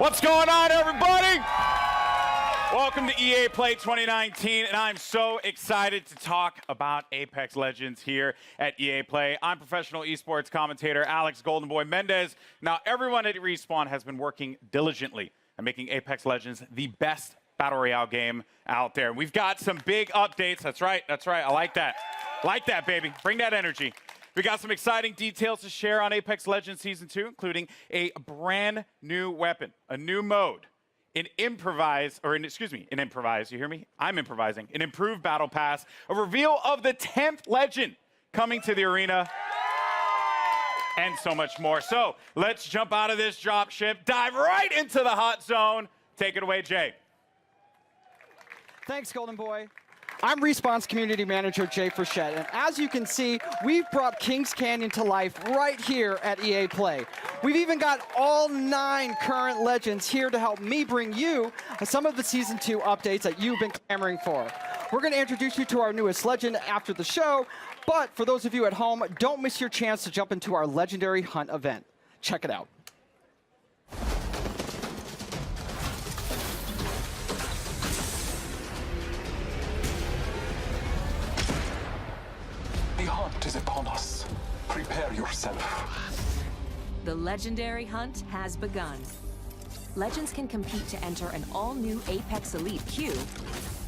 What's going on, everybody? Welcome to EA Play 2019, and I'm so excited to talk about Apex Legends here at EA Play. I'm professional esports commentator Alex Golden Boy Mendez. Now, everyone at Respawn has been working diligently at making Apex Legends the best Battle Royale game out there. We've got some big updates. That's right. I like that. Like that, baby. Bring that energy. We got some exciting details to share on Apex Legends Season 2, including a brand new weapon, a new mode, in improvise, you hear me? I'm improvising. An improved battle pass, a reveal of the 10th legend coming to the arena, and so much more. So let's jump out of this drop ship, dive right into the hot zone. Take it away, Jay. Thanks, Golden Boy. I'm Respawn's community manager, Jay Frechette, and as you can see, we've brought Kings Canyon to life right here at EA Play. We've even got all 9 current legends here to help me bring you some of the Season 2 updates that you've been clamoring for. We're going to introduce you to our newest legend after the show, but for those of you at home, don't miss your chance to jump into our Legendary Hunt event. Check it out. The hunt is upon us. Prepare yourself. The Legendary Hunt has begun. Legends can compete to enter an all-new Apex Elite queue,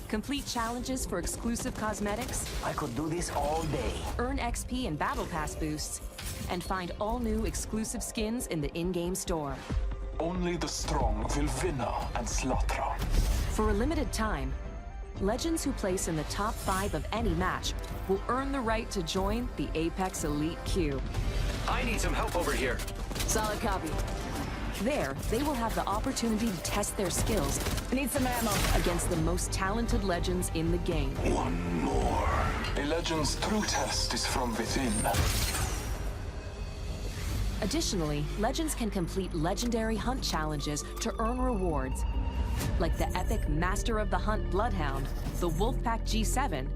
complete challenges for exclusive cosmetics, I could do this all day. earn XP and Battle Pass boosts, and find all-new exclusive skins in the in-game store. Only the strong will win and slaughter. For a limited time, legends who place in the top 5 of any match will earn the right to join the Apex Elite queue. I need some help over here. Solid copy. There, they will have the opportunity to test their skills. Need some ammo. Against the most talented legends in the game. One more. A legend's true test is from within. Additionally, legends can complete legendary hunt challenges to earn rewards, like the epic Master of the Hunt Bloodhound, the Wolfpack G7,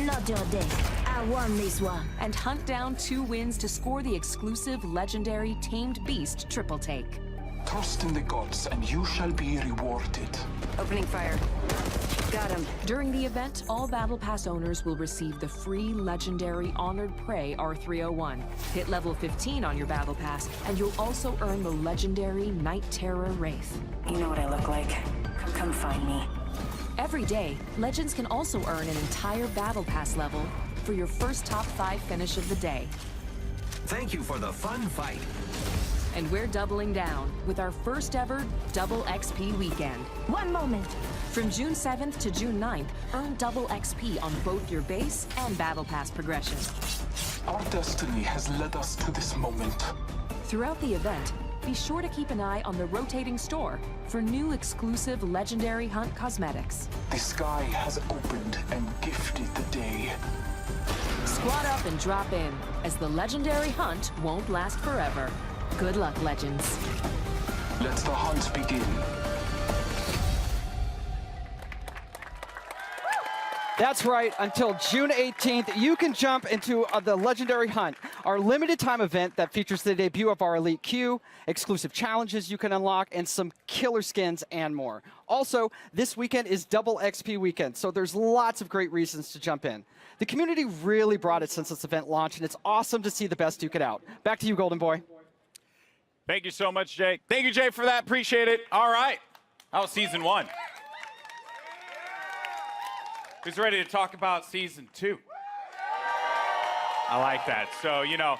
Not your day. I won this one. and hunt down 2 wins to score the exclusive legendary Tamed Beast triple take. Trust in the gods and you shall be rewarded. Opening fire. Got him. During the event, all Battle Pass owners will receive the free legendary Honored Prey R301. Hit level 15 on your Battle Pass, and you'll also earn the legendary Night Terror Wraith. You know what I look like. Come find me. Every day, Legends can also earn an entire Battle Pass level for your first top 5 finish of the day. Thank you for the fun fight. And we're doubling down with our first ever Double XP weekend. One moment. From June 7th to June 9th, earn double XP on both your base and Battle Pass progression. Our destiny has led us to this moment. Throughout the event, be sure to keep an eye on the rotating store for new exclusive Legendary Hunt cosmetics. The sky has opened and gifted the day. Squad up and drop in, as the Legendary Hunt won't last forever. Good luck, Legends. Let the hunt begin. That's right, until June 18th, you can jump into the Legendary Hunt, our limited time event that features the debut of our Elite queue, exclusive challenges you can unlock, and some killer skins and more. Also, this weekend is Double XP weekend, so there's lots of great reasons to jump in. The community really brought it since this event launched, and it's awesome to see the best duke it out. Back to you, Golden Boy. Thank you so much, Jay. Thank you, Jay, for that. Appreciate it. All right. That was Season 1. Who's ready to talk about Season 2? I like that. So, you know,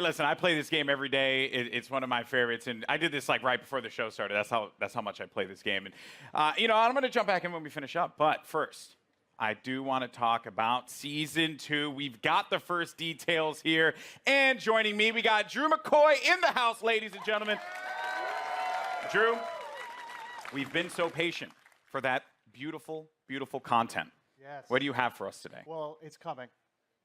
listen, I play this game every day. It's one of my favorites, and I did this like right before the show started. That's how much I play this game. And, you know, I'm going to jump back in when we finish up. But first, I do want to talk about Season 2. We've got the first details here. And joining me, we got Drew McCoy in the house, ladies and gentlemen. Drew, we've been so patient for that beautiful, beautiful content. Yes. What do you have for us today? Well, it's coming.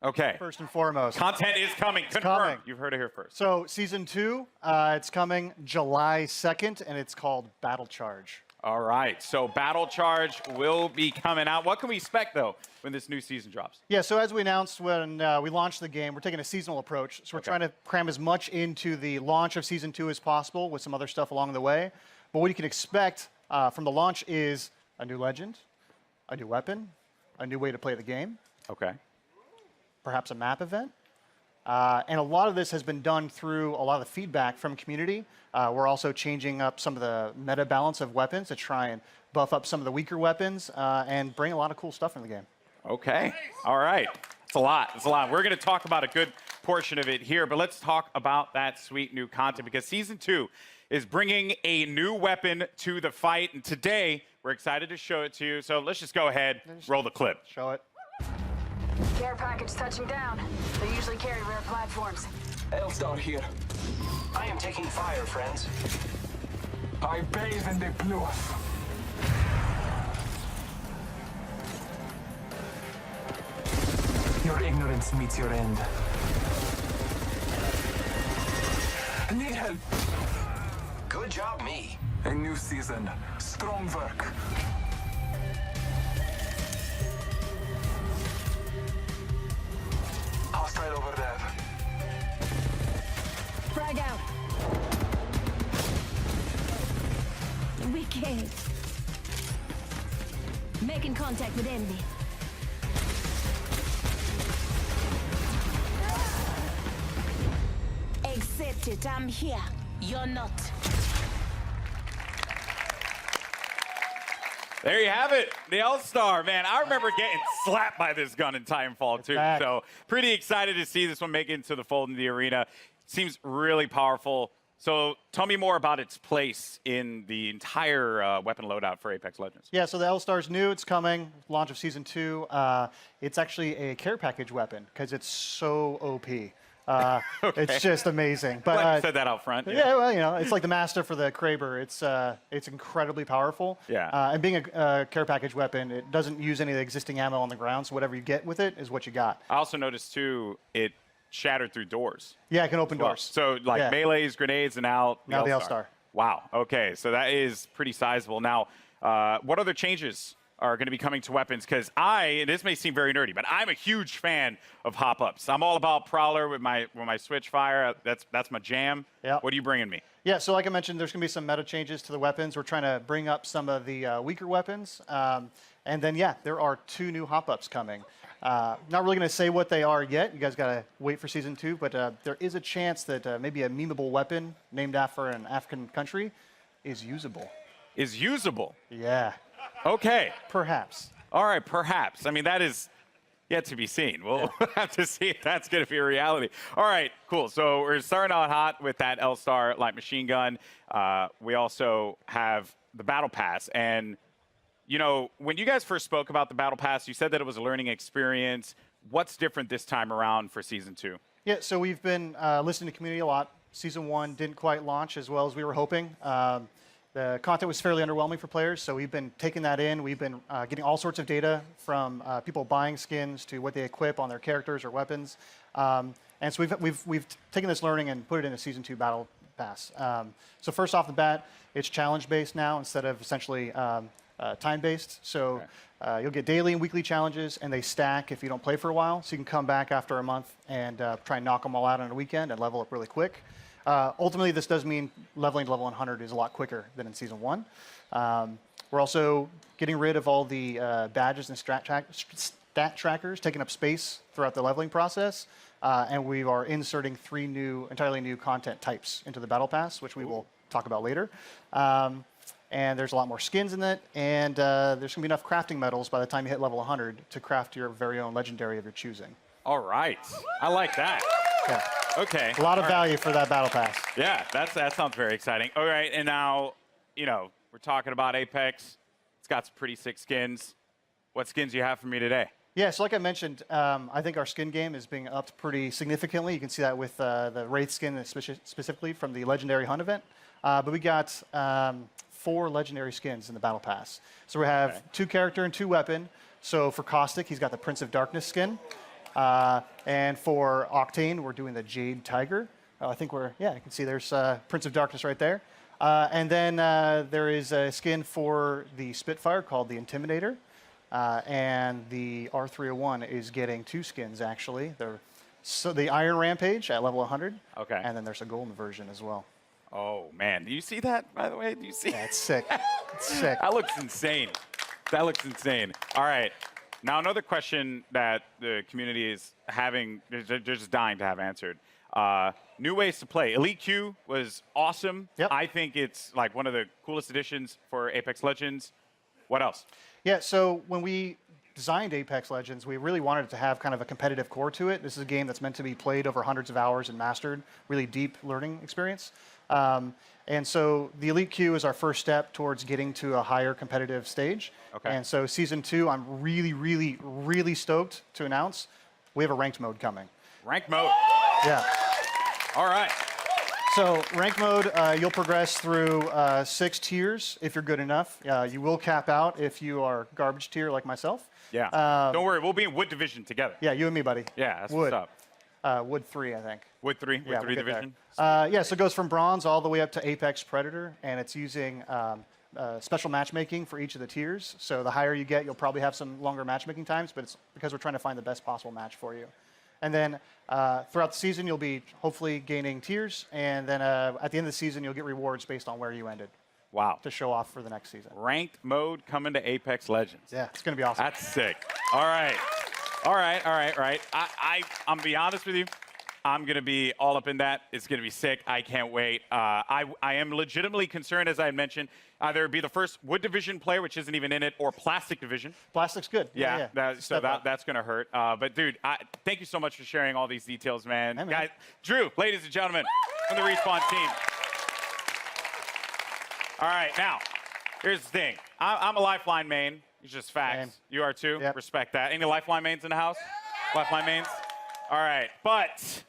Okay. First and foremost. Content is coming. Confirmed. coming. You've heard it here first. So Season 2, it's coming July 2nd, and it's called Battle Charge. All right. So Battle Charge will be coming out. What can we expect, though, when this new season drops? Yeah, so as we announced when we launched the game, we're taking a seasonal approach. So we're trying to cram as much into the launch of Season 2 as possible with some other stuff along the way. But what you can expect from the launch is a new legend, a new weapon, a new way to play the game, Okay. perhaps a map event. And a lot of this has been done through a lot of the feedback from community. We're also changing up some of the meta balance of weapons to try and buff up some of the weaker weapons and bring a lot of cool stuff in the game. Okay. All right. It's a lot. It's a lot. We're going to talk about a good portion of it here, but let's talk about that sweet new content because Season 2 is bringing a new weapon to the fight, and today we're excited to show it to you. So let's just go ahead, roll the clip. Show it. Care package touching down. They usually carry rare platforms. L-Star here. I am taking fire, friends. I bathe in the blue. Your ignorance meets your end. Need help. Good job, me. A new season. Strong work. Hostile over there. Frag out. Wicked. Making contact with enemy. Accept it, I'm here. You're not. There you have it, the L-Star, man. I remember getting slapped by this gun in Titanfall, too. back. So pretty excited to see this one make it into the fold in the arena. Seems really powerful. So tell me more about its place in the entire weapon loadout for Apex Legends. Yeah, so the L-Star's new. It's coming. Launch of Season 2. It's actually a care package weapon because it's so OP. It's just amazing. But Glad you said that out front. yeah, well, you know, it's like the master for the Kraber. It's incredibly powerful. Yeah. And being a care package weapon, it doesn't use any of the existing ammo on the ground, so whatever you get with it is what you got. I also noticed, too, it shattered through doors. Yeah, it can open doors. So, like, Yeah. melees, grenades, and now Now the L-Star. Wow. Okay, so that is pretty sizable. Now, what other changes are going to be coming to weapons? Because and this may seem very nerdy, but I'm a huge fan of hop-ups. I'm all about Prowler with my switch fire. That's my jam. Yeah. What are you bringing me? Yeah, so like I mentioned, there's going to be some meta changes to the weapons. We're trying to bring up some of the weaker weapons. And then, yeah, there are 2 new hop-ups coming. Not really going to say what they are yet. You guys got to wait for Season 2. But there is a chance that maybe a memeable weapon named after an African country is usable. Is usable. Yeah, Okay. perhaps. All right, perhaps. I mean, that is yet to be seen. We'll have to see if that's going to be a reality. All right, cool. So we're starting out hot with that L-Star light machine gun. We also have the Battle Pass. And, you know, when you guys first spoke about the Battle Pass, you said that it was a learning experience. What's different this time around for Season 2? Yeah, so we've been listening to community a lot. Season 1 didn't quite launch as well as we were hoping. The content was fairly underwhelming for players, so we've been taking that in. We've been getting all sorts of data from people buying skins to what they equip on their characters or weapons. And so we've taken this learning and put it in a Season 2 Battle Pass. So first off the bat, it's challenge-based now instead of essentially time-based. So you'll get daily and weekly challenges, and they stack if you don't play for a while. So you can come back after a month and try and knock them all out on a weekend and level up really quick. Ultimately, this does mean leveling to level 100 is a lot quicker than in Season 1. We're also getting rid of all the badges and stat trackers, taking up space throughout the leveling process. And we are inserting 3 entirely new content types into the Battle Pass, which we will talk about later. And there's a lot more skins in it, and there's going to be enough crafting metals by the time you hit level 100 to craft your very own legendary of your choosing. All right. I like that. Yeah. Okay. A lot of value for that Battle Pass. Yeah, that sounds very exciting. All right, and now, you know, we're talking about Apex. It's got some pretty sick skins. What skins do you have for me today? Yeah, so like I mentioned, I think our skin game is being upped pretty significantly. You can see that with the Wraith skin specifically from the Legendary Hunt event. But we got 4 legendary skins in the Battle Pass. So we have 2 character and 2 weapon. So for Caustic, he's got the Prince of Darkness skin. And for Octane, we're doing the Jade Tiger. I think you can see there's Prince of Darkness right there. And then there is a skin for the Spitfire called the Intimidator. And the R301 is getting 2 skins, actually. So the Iron Rampage at level 100. Okay. And then there's a golden version as well. Oh, man. Do you see that, by the way? Do you see That's sick. It's sick. That looks insane. That looks insane. All right. Now, another question that the community is having, they're just dying to have answered. New ways to play. Elite Q was awesome. Yep. I think it's like one of the coolest additions for Apex Legends. What else? Yeah, so when we designed Apex Legends, we really wanted it to have kind of a competitive core to it. This is a game that's meant to be played over hundreds of hours and mastered, really deep learning experience. And so the Elite Q is our first step towards getting to a higher competitive stage. Okay. And so Season 2, I'm really, really, really stoked to announce we have a ranked mode coming. Ranked mode. Yeah. All right. So ranked mode, you'll progress through 6 tiers if you're good enough. You will cap out if you are garbage tier like myself. Yeah. Don't worry. We'll be in Wood Division together. Yeah, you and me, buddy. Yeah, that's Wood. what's up. Wood 3, I think. Wood 3? Yeah, Wood 3 we'll get Division? there. Yeah, so it goes from Bronze all the way up to Apex Predator, and it's using special matchmaking for each of the tiers. So the higher you get, you'll probably have some longer matchmaking times, but it's because we're trying to find the best possible match for you. And then throughout the season, you'll be hopefully gaining tiers, and then at the end of the season, you'll get rewards based on where you ended. Wow. To show off for the next season. Ranked mode coming to Apex Legends. Yeah, it's going to be awesome. That's sick. All right. All right. I'm going to be honest with you. I'm going to be all up in that. It's going to be sick. I can't wait. I am legitimately concerned, as I had mentioned, either it be the first Wood Division player, which isn't even in it, or Plastic Division. Plastic's good. Yeah. That's going to hurt. But, dude, thank you so much for sharing all these details, man. Hey, man. Guys, Drew, ladies and gentlemen, from the Respawn team. All right, now, here's the thing. I'm a Lifeline main. It's just facts. Same. You are too? Yep. Respect that. Any Lifeline mains in the house? Lifeline mains? All right, but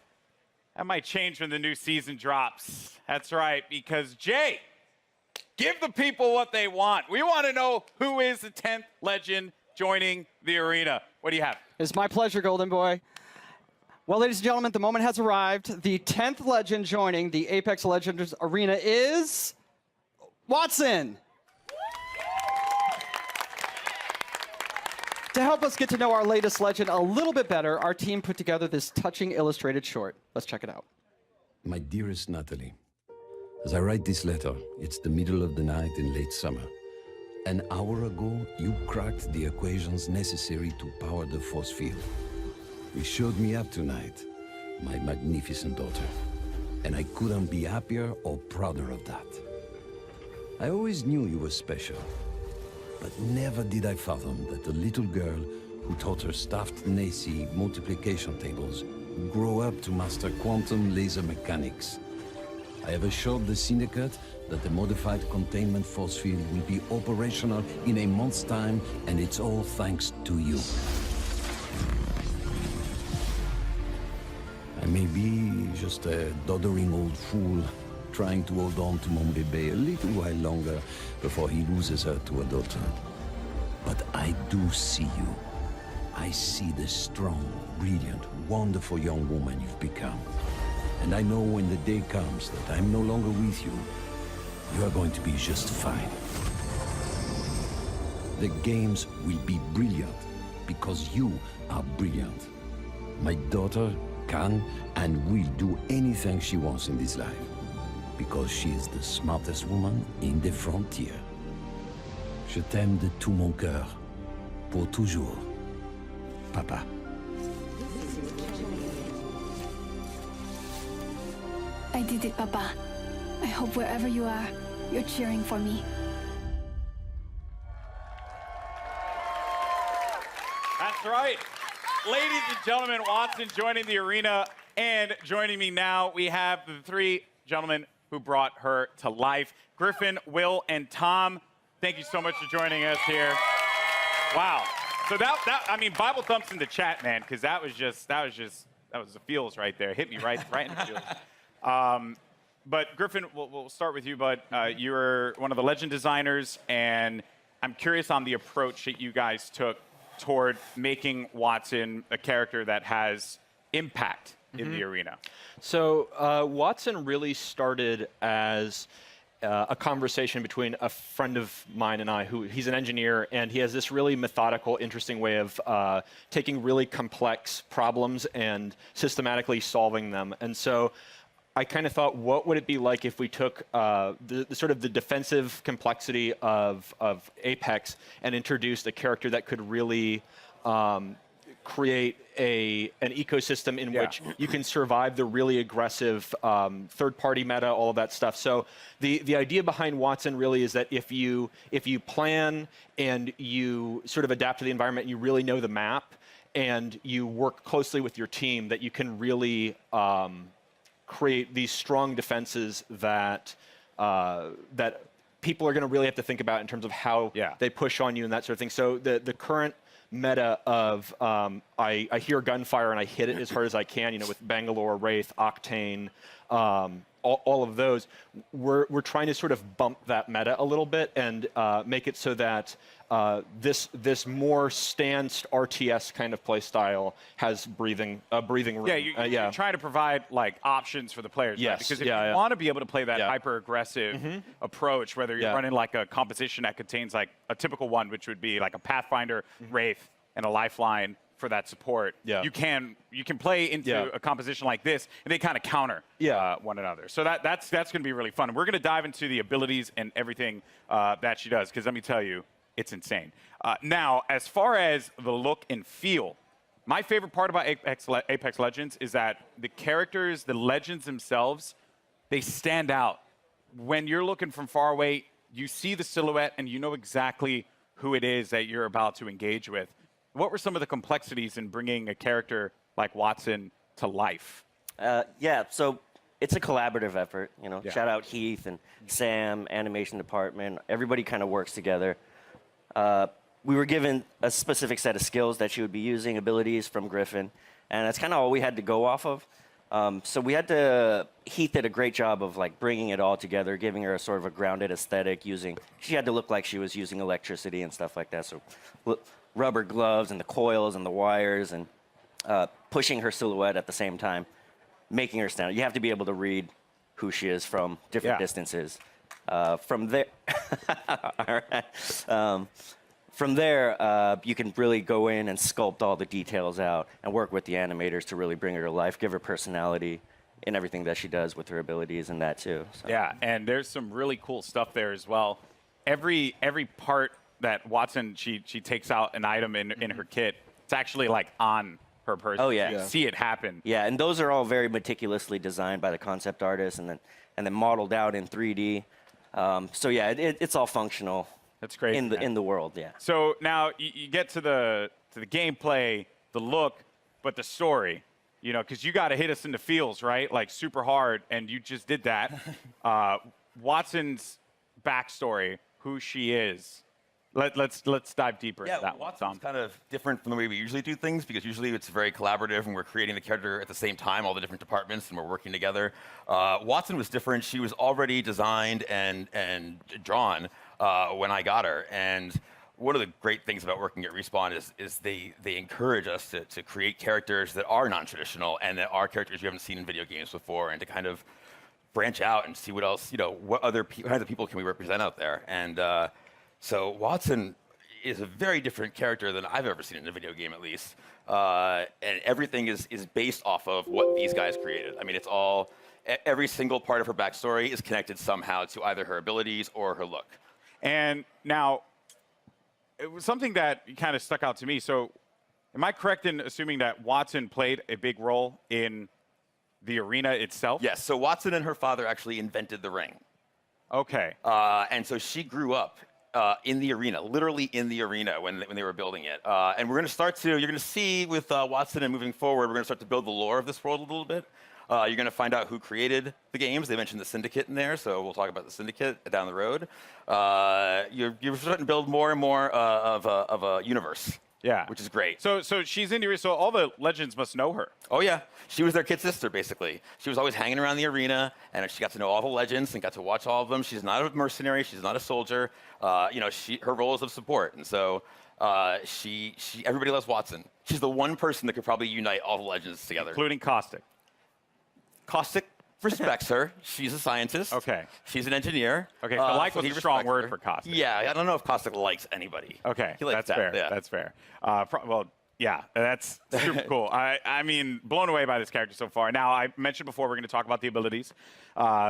that might change when the new season drops. That's right, because Jay, give the people what they want. We want to know who is the 10th legend joining the arena. What do you have? It's my pleasure, Golden Boy. Well, ladies and gentlemen, the moment has arrived. The 10th legend joining the Apex Legends arena is Wattson. To help us get to know our latest legend a little bit better, our team put together this touching illustrated short. Let's check it out. My dearest Natalie, as I write this letter, it's the middle of the night in late summer. An hour ago, you cracked the equations necessary to power the force field. You showed me up tonight, my magnificent daughter, and I couldn't be happier or prouder of that. I always knew you were special, but never did I fathom that the little girl who taught her staffed Nacy multiplication tables would grow up to master quantum laser mechanics. I have assured the Syndicate that the modified containment force field will be operational in a month's time, and it's all thanks to you. I may be just a doddering old fool trying to hold on to mon bébé a little while longer before he loses her to a daughter. But I do see you. I see the strong, brilliant, wonderful young woman you've become. And I know when the day comes that I'm no longer with you, you are going to be just fine. The games will be brilliant because you are brilliant. My daughter can and will do anything she wants in this life because she is the smartest woman in the frontier. Je t'aime de tout mon cœur, pour toujours, Papa. I did it, Papa. I hope wherever you are, you're cheering for me. That's right. Ladies and gentlemen, Wattson joining the arena, and joining me now, we have the 3 gentlemen who brought her to life. Griffin, Will, and Tom, thank you so much for joining us here. Wow. So I mean, Bible thumps in the chat, man, because that was the feels right there. Hit me right in the feels. But Griffin, we'll start with you, bud. You're one of the legend designers, and I'm curious on the approach that you guys took toward making Wattson a character that has impact in the arena. So Wattson really started as a conversation between a friend of mine and I, he's an engineer, and he has this really methodical, interesting way of taking really complex problems and systematically solving them. And so I kind of thought, what would it be like if we took the sort of the defensive complexity of Apex and introduced a character that could really create an ecosystem in which you can survive the really aggressive third-party meta, all of that stuff. So the idea behind Wattson really is that if you plan and you sort of adapt to the environment and you really know the map and you work closely with your team, that you can really create these strong defenses that that people are going to really have to think about in terms of how they push on you and that sort of thing. So the current meta of I hear gunfire and I hit it as hard as I can, you know, with Bangalore, Wraith, Octane, all of those, we're trying to sort of bump that meta a little bit and make it so that this more stanced RTS kind of play style has breathing room. Yeah, you're trying to provide like options for the players. Yes. Right? Because if you want to be able to play that hyper aggressive approach, whether you're running like a composition that contains like a typical one, which would be like a Pathfinder, Wraith, and a Lifeline for that support, you can play into a composition like this, and they kind of counter one another. So that's going to be really fun. And we're going to dive into the abilities and everything that she does, because let me tell you, it's insane. Now, as far as the look and feel, my favorite part about Apex Legends is that the characters, the legends themselves, they stand out. When you're looking from far away, you see the silhouette and you know exactly who it is that you're about to engage with. What were some of the complexities in bringing a character like Wattson to life? So it's a collaborative effort. You know, shout out Heath and Sam, animation department. Everybody kind of works together. We were given a specific set of skills that she would be using, abilities from Griffin, and that's kind of all we had to go off of. So we had to, Heath did a great job of like bringing it all together, giving her a sort of a grounded aesthetic, she had to look like she was using electricity and stuff like that. So rubber gloves and the coils and the wires and pushing her silhouette at the same time, making her stand out. You have to be able to read who she is from different distances. From there, all right. From there, you can really go in and sculpt all the details out and work with the animators to really bring her to life, give her personality in everything that she does with her abilities and that too. So. Yeah, and there's some really cool stuff there as well. Every part that Wattson, she takes out an item in her kit, it's actually like on her person. Oh yeah. You see it happen. Yeah, and those are all very meticulously designed by the concept artist and then modeled out in 3D. So yeah, it's all functional. That's great. In the world, yeah. So now you get to the gameplay, the look, but the story, you know, because you got to hit us in the feels, right? Like super hard, and you just did that. Wattson's backstory, who she is. Let's dive deeper into that one. Wattson's kind of different from the way we usually do things, because usually it's very collaborative and we're creating the character at the same time, all the different departments, and we're working together. Wattson was different. She was already designed and drawn when I got her. And one of the great things about working at Respawn is they encourage us to create characters that are non-traditional and that are characters you haven't seen in video games before, and to kind of branch out and see what else, you know, what other kinds of people can we represent out there. And so Wattson is a very different character than I've ever seen in a video game, at least. And everything is based off of what these guys created. I mean, it's all, every single part of her backstory is connected somehow to either her abilities or her look. And now, it was something that kind of stuck out to me. So am I correct in assuming that Wattson played a big role in the arena itself? Yes, so Wattson and her father actually invented the ring. Okay. And so she grew up in the arena, literally in the arena when they were building it. And we're going to start to, you're going to see with Wattson and moving forward, we're going to start to build the lore of this world a little bit. You're going to find out who created the games. They mentioned the Syndicate in there, so we'll talk about the Syndicate down the road. You're starting to build more and more of a universe. Yeah. Which is great. So she's in the arena, so all the legends must know her. Oh, yeah. She was their kid sister, basically. She was always hanging around the arena, and she got to know all the legends and got to watch all of them. She's not a mercenary. She's not a soldier. You know, her role is of support. And so everybody loves Wattson. She's the one person that could probably unite all the legends together. Including Caustic. Caustic respects her. She's a scientist. Okay. She's an engineer. Okay, so like was a strong word for Caustic. Yeah, I don't know if Caustic likes anybody. Okay, He likes that's fair. Yeah. That's fair. Well, Yeah, that's super cool. I mean, blown away by this character so far. Now, I mentioned before we're going to talk about the abilities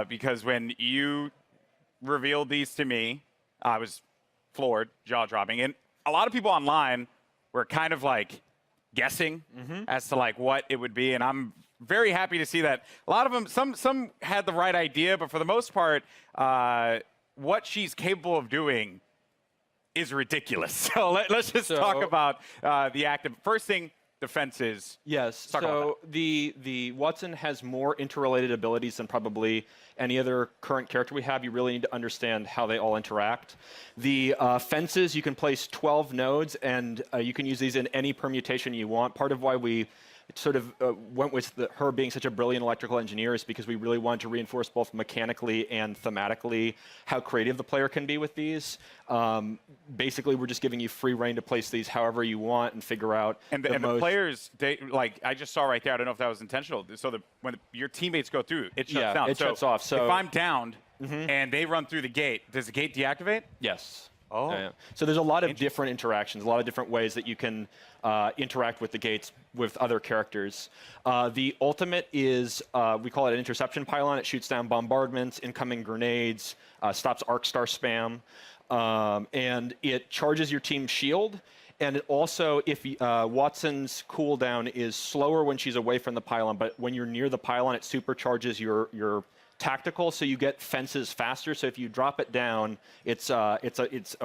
because when you revealed these to me, I was floored, jaw-dropping. And a lot of people online were kind of like guessing as to like what it would be. And I'm very happy to see that a lot of them, some had the right idea, but for the most part, what she's capable of doing is ridiculous. So let's just talk about the active. First thing, defenses. Yes. So the Wattson has more interrelated abilities than probably any other current character we have. You really need to understand how they all interact. The fences, you can place 12 nodes, and you can use these in any permutation you want. Part of why we sort of went with her being such a brilliant electrical engineer is because we really wanted to reinforce both mechanically and thematically how creative the player can be with these. Basically, we're just giving you free reign to place these however you want and figure out. And the players, they, like I just saw right there, I don't know if that was intentional. So when your teammates go through, it shuts down. It shuts off. So if I'm downed and they run through the gate, does the gate deactivate? Yes. Oh. Yeah. So there's a lot of different interactions, a lot of different ways that you can interact with the gates with other characters. The ultimate is, we call it an Interception Pylon. It shoots down bombardments, incoming grenades, stops arc star spam, and it charges your team's shield. And it also, if Wattson's cooldown is slower when she's away from the pylon, but when you're near the pylon, it supercharges your tactical, so you get fences faster. So if you drop it down, it's a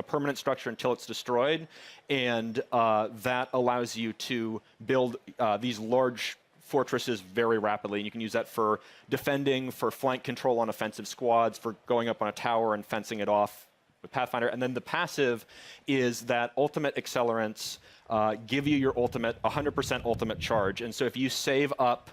permanent structure until it's destroyed, and that allows you to build these large fortresses very rapidly. And you can use that for defending, for flank control on offensive squads, for going up on a tower and fencing it off with Pathfinder. And then the passive is that ultimate accelerants give you your ultimate 100% ultimate charge. And so if you save up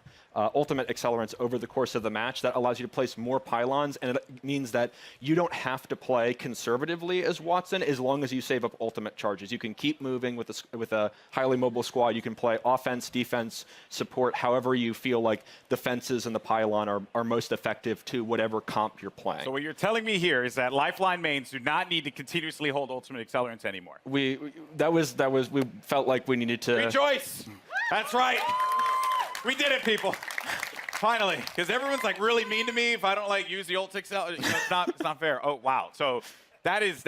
ultimate accelerants over the course of the match, that allows you to place more pylons, and it means that you don't have to play conservatively as Wattson as long as you save up ultimate charges. You can keep moving with a highly mobile squad. You can play offense, defense, support, however you feel like the fences and the pylon are most effective to whatever comp you're playing. So what you're telling me here is that Lifeline mains do not need to continuously hold ultimate accelerants anymore. We felt like we needed to rejoice. That's right. We did it, people. Finally, because everyone's like really mean to me if I don't like use the ult accelerant. You know, it's not fair. Oh wow. So that is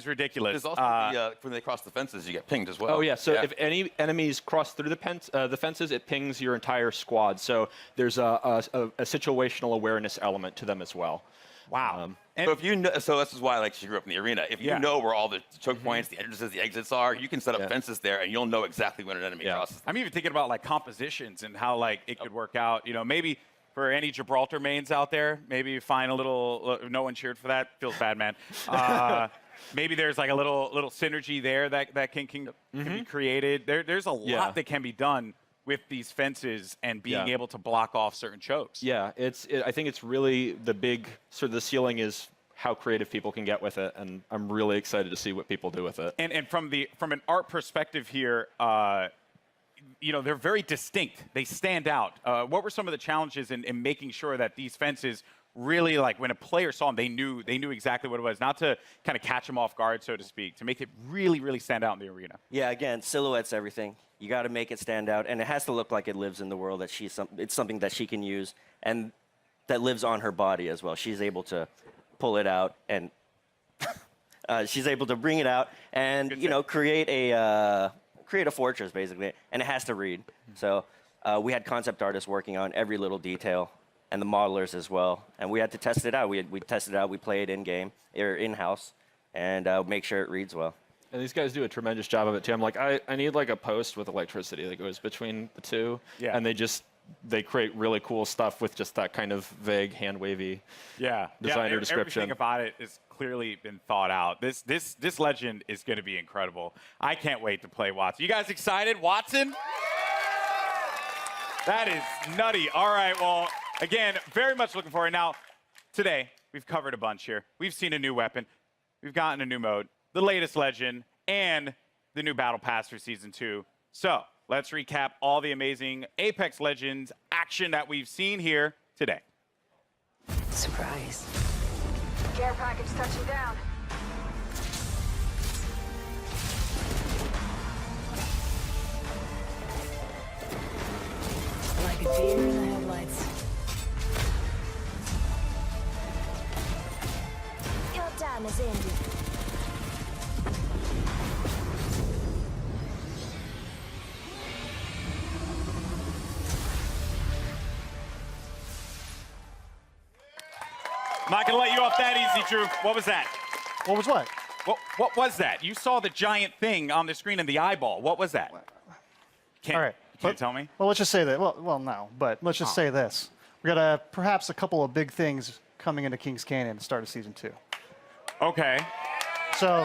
ridiculous. There's also when they cross the fences, you get pinged as well. Oh yeah. So if any enemies cross through the fences, it pings your entire squad. So there's a situational awareness element to them as well. Wow. So if you know, so this is why like she grew up in the arena. If you know where all the choke points, the entrances, the exits are, you can set up fences there, and you'll know exactly when an enemy crosses. I'm even thinking about like compositions and how like it could work out. You know, maybe for any Gibraltar mains out there, maybe you find a little. No one cheered for that. Feels bad, man. Maybe there's like a little synergy there that can be created. There's a lot that can be done with these fences and being able to block off certain chokes. Yeah, I think it's really the big sort of the ceiling is how creative people can get with it, and I'm really excited to see what people do with it. And from an art perspective here, you know, they're very distinct. They stand out. What were some of the challenges in making sure that these fences really, like when a player saw them, they knew exactly what it was, not to kind of catch them off guard, so to speak, to make it really, really stand out in the arena? Yeah, again, silhouette's everything. You got to make it stand out, and it has to look like it lives in the world, that it's something that she can use, and that lives on her body as well. She's able to pull it out, and she's able to bring it out, and create a fortress basically, and it has to read. So we had concept artists working on every little detail, and the modelers as well, and we had to test it out. We tested it out. We play it in game or in house, and make sure it reads well. And these guys do a tremendous job of it too. I'm like, I need like a post with electricity that goes between the two. Yeah. And they create really cool stuff with just that kind of vague hand wavy designer description. Everything about it has clearly been thought out. This legend is going to be incredible. I can't wait to play Wattson. You guys excited? Wattson? That is nutty. All right, well, again, very much looking forward. Now, today, we've covered a bunch here. We've seen a new weapon. We've gotten a new mode, the latest legend, and the new Battle Pass for Season 2. So let's recap all the amazing Apex Legends action that we've seen here today. Surprise. Care package touching down. I'm not gonna let you off that easy, Drew. What was that? What was what? What was that? You saw the giant thing on the screen in the eyeball. What was that? All right. Can't tell me? Well, let's just say that. Well, no, but let's just say this. We got perhaps a couple of big things coming into Kings Canyon at the start of season 2. Okay. So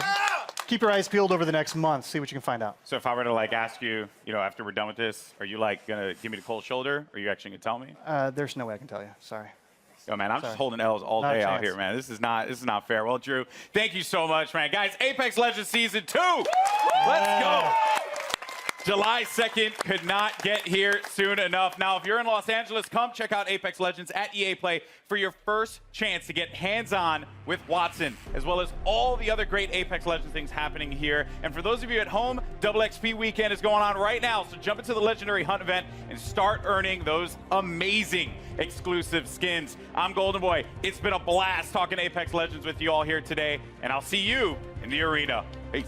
keep your eyes peeled over the next month. See what you can find out. So if I were to like ask you, after we're done with this, are you like gonna give me the cold shoulder? Or are you actually gonna tell me? There's no way I can tell you. Sorry. Yo, man, I'm just holding L's all Not a day out chance. here, man. This is not fair. Well, Drew, thank you so much, man. Guys, Apex Legends Season 2. Let's go. July 2nd could not get here soon enough. Now, if you're in Los Angeles, come check out Apex Legends at EA Play for your first chance to get hands-on with Wattson, as well as all the other great Apex Legends things happening here. And for those of you at home, Double XP Weekend is going on right now, so jump into the Legendary Hunt event and start earning those amazing exclusive skins. I'm Golden Boy. It's been a blast talking Apex Legends with you all here today, and I'll see you in the arena. Peace.